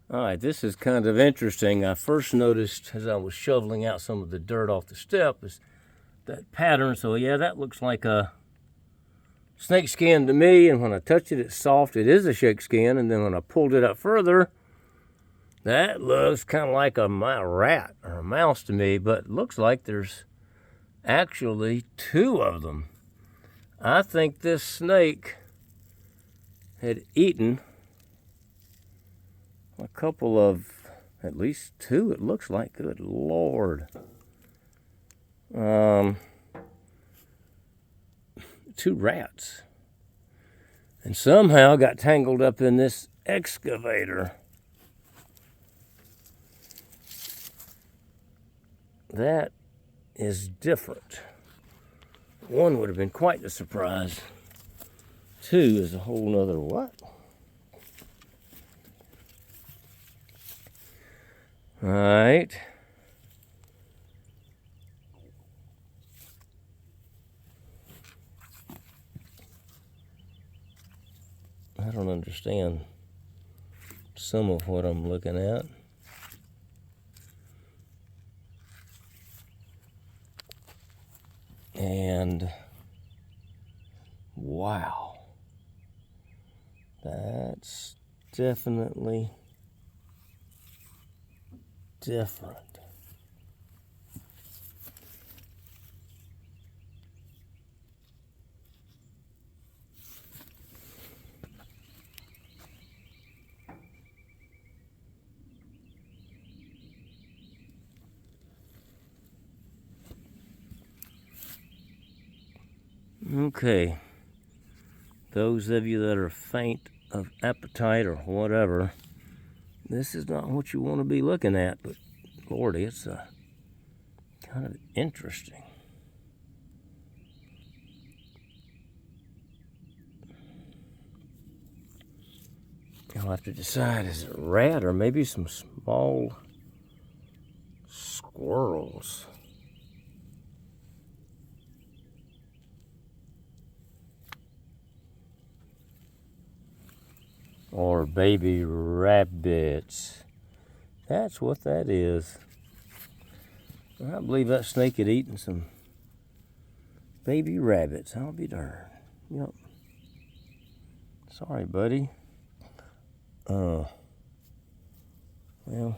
All right, this is kind of interesting. I first noticed as I was shoveling out some of the dirt off the step is that pattern. So yeah, that looks like a snake skin to me. And when I touch it, it's soft. It is a shake skin. And then when I pulled it up further, that looks kind of like a rat or a mouse to me. But it looks like there's actually two of them. I think this snake had eaten a couple of, at least two, it looks like. Good Lord. Two rats. And somehow got tangled up in this excavator. That is different. One would have been quite a surprise. Two is a whole nother what? All right. I don't understand some of what I'm looking at. And wow, that's definitely different. Okay, those of you that are faint of appetite or whatever, this is not what you want to be looking at, but Lordy, it's kind of interesting. I'll have to decide, is it a rat or maybe some small squirrels? Or baby rabbits. That's what that is. I believe that snake had eaten some baby rabbits. I'll be darned. Yep. Sorry, buddy. Well, I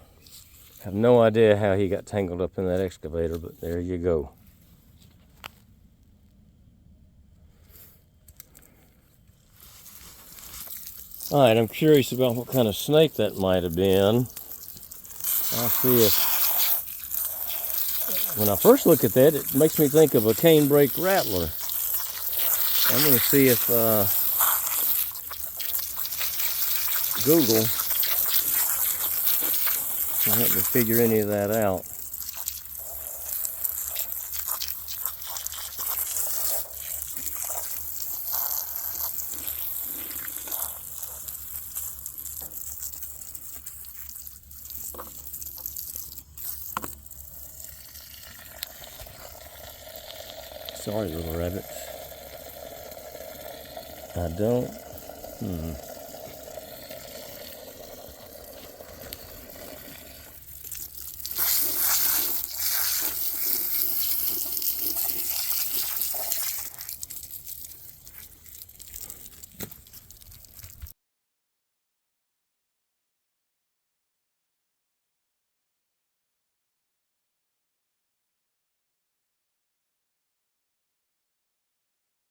have no idea how he got tangled up in that excavator, but there you go. All right, I'm curious about what kind of snake that might have been. I'll see if, when I first look at that, it makes me think of a canebrake rattler. I'm going to see if Google can help me figure any of that out. Sorry, little rabbits. I don't.